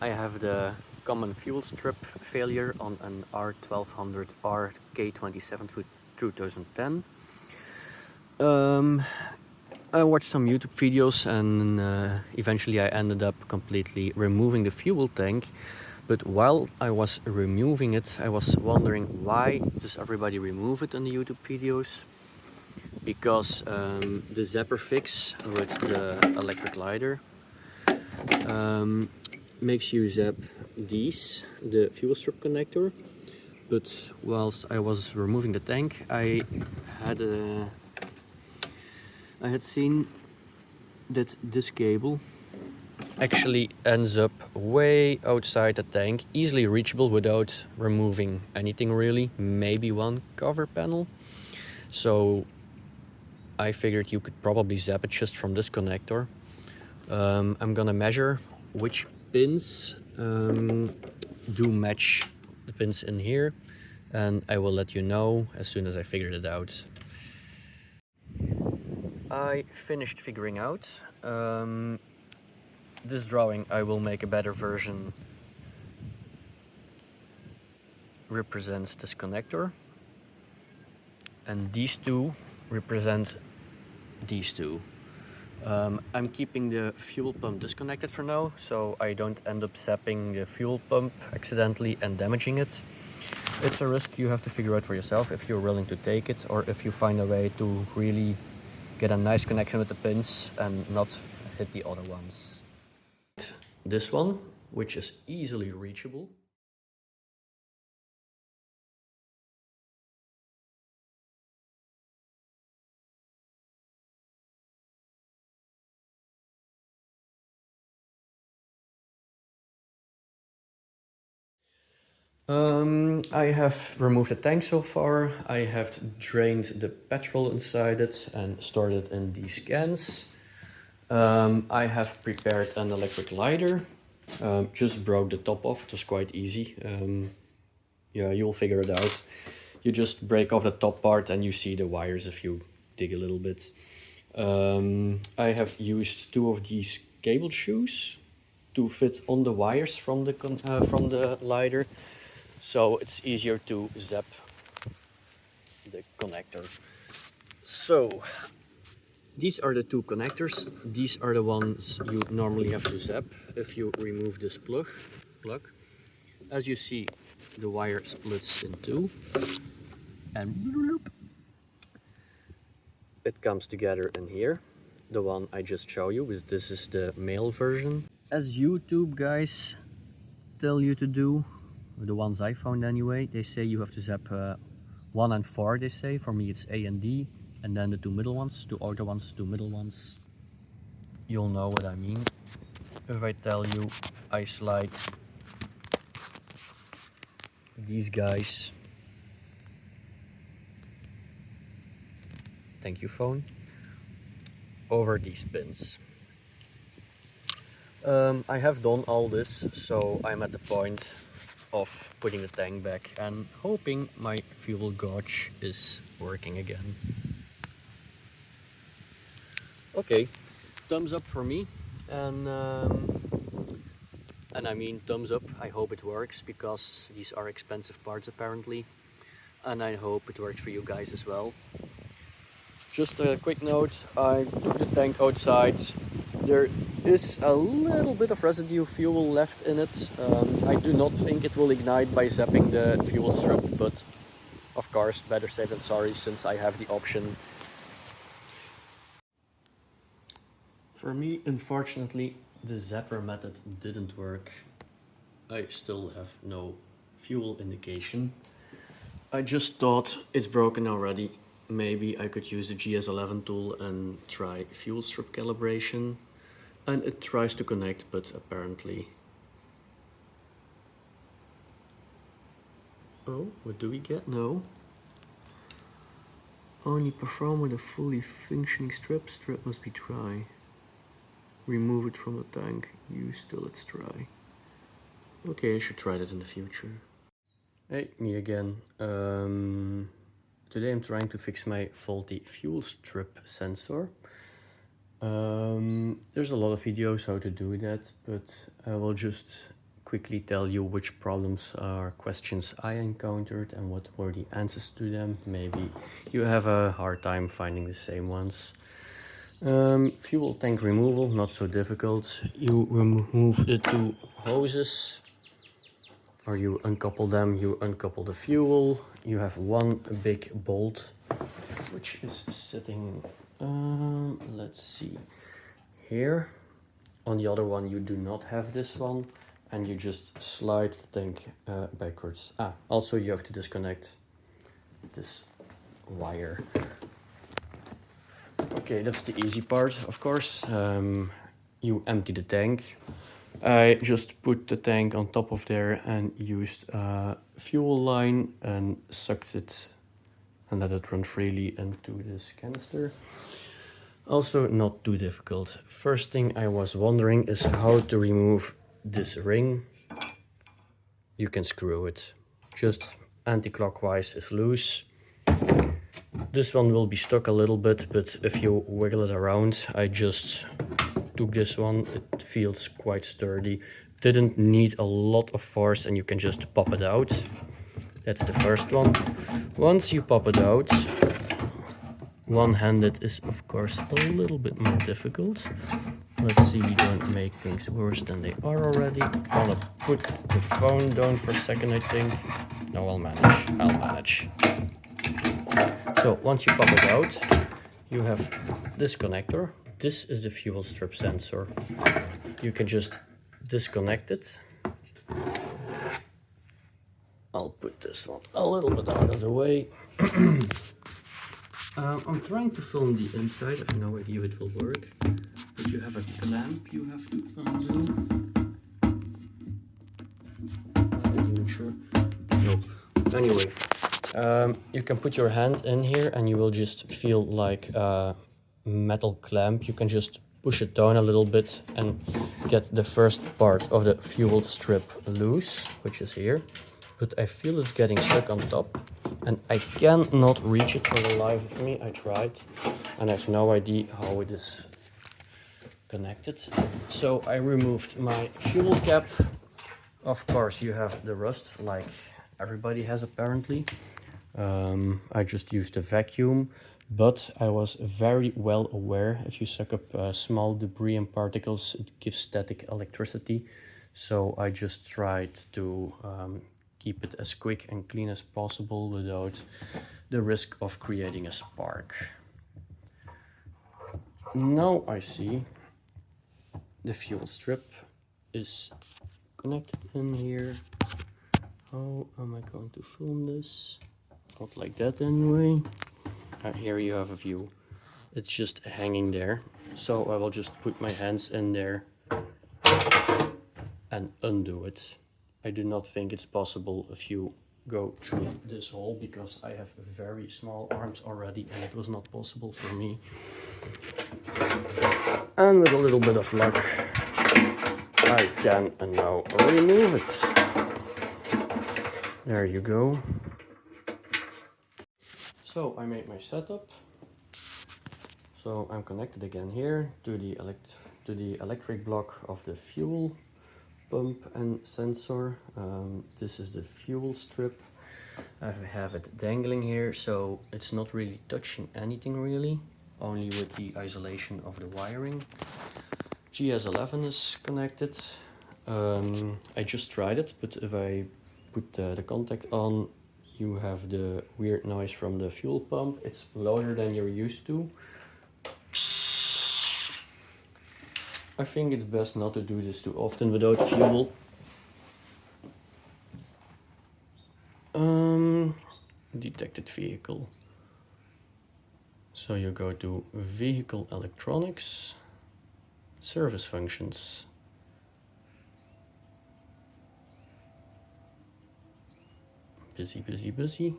I have the common fuel strip failure on an R1200R K27 2010. I watched some YouTube videos and eventually I ended up completely removing the fuel tank. But while I was removing it, I was wondering, why does everybody remove it in the YouTube videos? Because the zapper fix with the electric lighter makes you zap the fuel strip connector. But whilst I was removing the tank, I had seen that this cable actually ends up way outside the tank, easily reachable without removing anything really, maybe one cover panel. So I figured you could probably zap it just from this connector. I'm gonna measure which pins do match the pins in here, and I will let you know as soon as I figured it out. I finished figuring out. This drawing, I will make a better version, represents this connector, and these two represent these two. I'm keeping the fuel pump disconnected for now, so I don't end up zapping the fuel pump accidentally and damaging it. It's a risk you have to figure out for yourself if you're willing to take it, or if you find a way to really get a nice connection with the pins and not hit the other ones. This one, which is easily reachable. I have removed the tank so far. I have drained the petrol inside it and stored it in these cans. I have prepared an electric lighter. Just broke the top off. It was quite easy. Yeah, you'll figure it out. You just break off the top part and you see the wires if you dig a little bit. I have used two of these cable shoes to fit on the wires from the lighter, so it's easier to zap the connector. So these are the two connectors. These are the ones you normally have to zap if you remove this plug. As you see, the wire splits in two and it comes together in here. The one I just showed you, this is the male version. As YouTube guys tell you to do, the ones I found anyway, they say you have to zap 1 and 4, they say. For me it's A and D, and then the two middle ones, two outer ones, two middle ones. You'll know what I mean if I tell you I slide these guys, thank you phone, over these pins. I have done all this, so I'm at the point of putting the tank back and hoping my fuel gauge is working again. Okay, thumbs up for me, and I mean thumbs up. I hope it works, because these are expensive parts apparently, and I hope it works for you guys as well. Just a quick note, I took the tank outside. There is a little bit of residue fuel left in it. I do not think it will ignite by zapping the fuel strip, but of course, better safe than sorry, since I have the option. For me, unfortunately, the zapper method didn't work. I still have no fuel indication. I just thought it's broken already. Maybe I could use the gs11 tool and try fuel strip calibration. And it tries to connect, but apparently... Oh, what do we get? No. Only perform with a fully functioning strip. Strip must be dry. Remove it from the tank. Use till it's dry. Okay, I should try that in the future. Hey, me again. Today I'm trying to fix my faulty fuel strip sensor. There's a lot of videos how to do that, but I will just quickly tell you which problems or questions I encountered and what were the answers to them. Maybe you have a hard time finding the same ones. Fuel tank removal, not so difficult. You remove the two hoses, or you uncouple them, you uncouple the fuel. You have one big bolt, which is sitting, let's see, here. On the other one you do not have this one, and you just slide the tank backwards. Also you have to disconnect this wire. Okay, that's the easy part, of course. You empty the tank. I just put the tank on top of there and used a fuel line and sucked it and let it run freely into this canister. Also not too difficult. First thing I was wondering is how to remove this ring. You can screw it. Just anti-clockwise is loose. This one will be stuck a little bit, but if you wiggle it around, I just took this one. It feels quite sturdy. Didn't need a lot of force and you can just pop it out. That's the first one. Once you pop it out, one-handed is of course a little bit more difficult. Let's see, we don't make things worse than they are already. I'm gonna put the phone down for a second, I think. No, I'll manage. So once you pop it out, you have this connector. This is the fuel strip sensor. You can just disconnect it. I'll put this one a little bit out of the way. I'm trying to film the inside. I have no idea if it will work. But you have a clamp you have to undo. I'm not sure. Nope. Anyway, you can put your hand in here and you will just feel like a metal clamp. You can just push it down a little bit and get the first part of the fuel strip loose, which is here. But I feel it's getting stuck on top and I cannot reach it for the life of me. I tried and I have no idea how it is connected. So I removed my fuel cap. Of course you have the rust like everybody has apparently. I just used a vacuum, but I was very well aware if you suck up small debris and particles, it gives static electricity. So I just tried to keep it as quick and clean as possible without the risk of creating a spark. Now I see the fuel strip is connected in here. How am I going to film this? Not like that anyway. Here you have a view. It's just hanging there. So I will just put my hands in there and undo it. I do not think it's possible if you go through this hole because I have very small arms already and it was not possible for me. And with a little bit of luck, I can now remove it. There you go. So I made my setup. So I'm connected again here to the electric block of the fuel pump and sensor. This is the fuel strip. I have it dangling here, so it's not really touching anything really, only with the isolation of the wiring. gs11 is connected. I just tried it, but if I put the contact on, you have the weird noise from the fuel pump. It's louder than you're used to. I think it's best not to do this too often without fuel. Detected vehicle. So you go to vehicle electronics, service functions. Busy, busy, busy.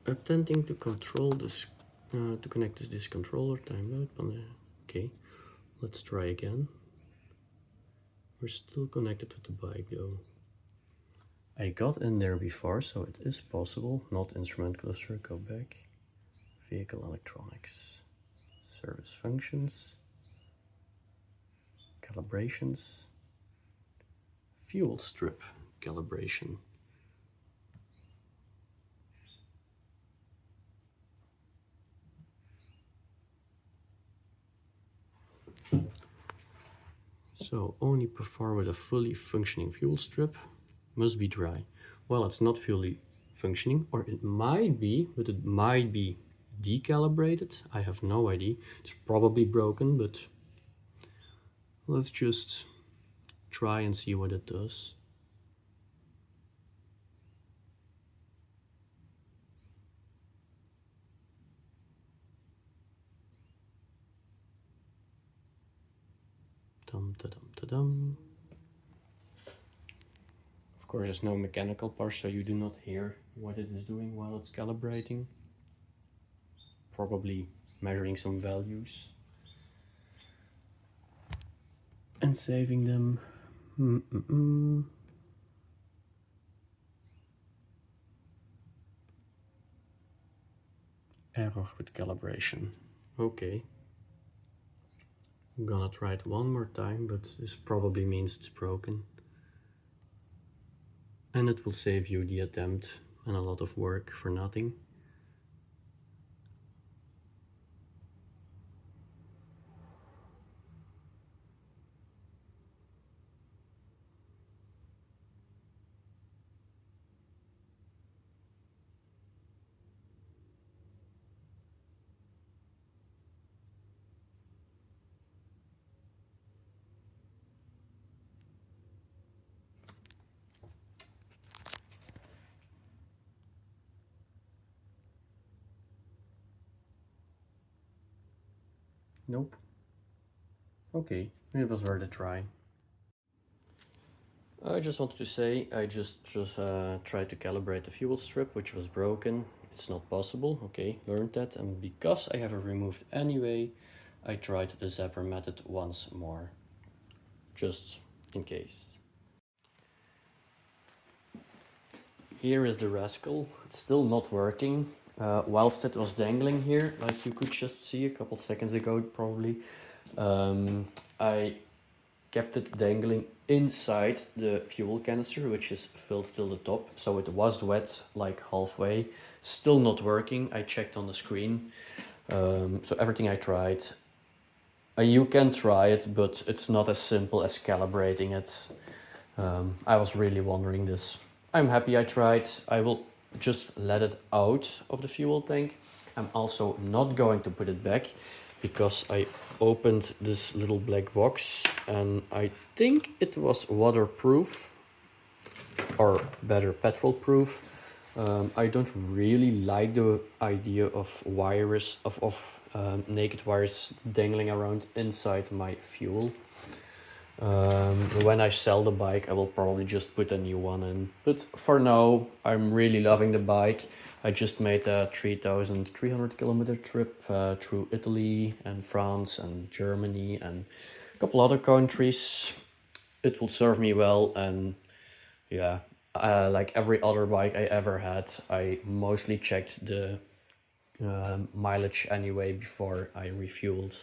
Attempting to control this, to connect to this controller, timeout. Okay, let's try again. We're still connected with the bike though. I got in there before, so it is possible. Not instrument cluster, go back. vehicle electronics, service functions, calibrations, fuel strip calibration. So only perform with a fully functioning fuel strip, must be dry. Well, it's not fully functioning, or it might be, but it might be decalibrated. I have no idea. It's probably broken, but let's just try and see what it does. Dum da dum da dum. Of course, there's no mechanical part, so you do not hear what it is doing while it's calibrating. Probably measuring some values and saving them. Error with calibration. Okay. I'm gonna try it one more time, but this probably means it's broken. And it will save you the attempt and a lot of work for nothing. Nope. Okay, it was worth a try. I just wanted to say, I just tried to calibrate the fuel strip, which was broken. It's not possible. Okay, learned that. And because I have it removed anyway, I tried the zapper method once more, just in case. Here is the rascal. It's still not working. Whilst it was dangling here, like you could just see a couple seconds ago probably, I kept it dangling inside the fuel canister, which is filled till the top, so it was wet like halfway. Still not working. I checked on the screen, so everything I tried. You can try it, but it's not as simple as calibrating it. I was really wondering this. I'm happy I tried. I will just let it out of the fuel tank. I'm also not going to put it back because I opened this little black box and I think it was waterproof, or better, petrol proof. I don't really like the idea of wires, naked wires dangling around inside my fuel. When I sell the bike, I will probably just put a new one in. But for now, I'm really loving the bike. I just made a 3,300 kilometer trip through Italy and France and Germany and a couple other countries. It will serve me well, and yeah, like every other bike I ever had, I mostly checked the mileage anyway before I refueled.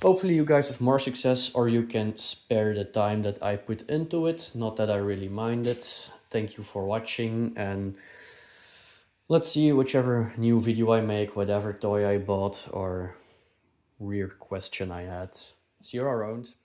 Hopefully you guys have more success, or you can spare the time that I put into it. Not that I really mind it. Thank you for watching, and let's see whichever new video I make, whatever toy I bought or weird question I had. See you around.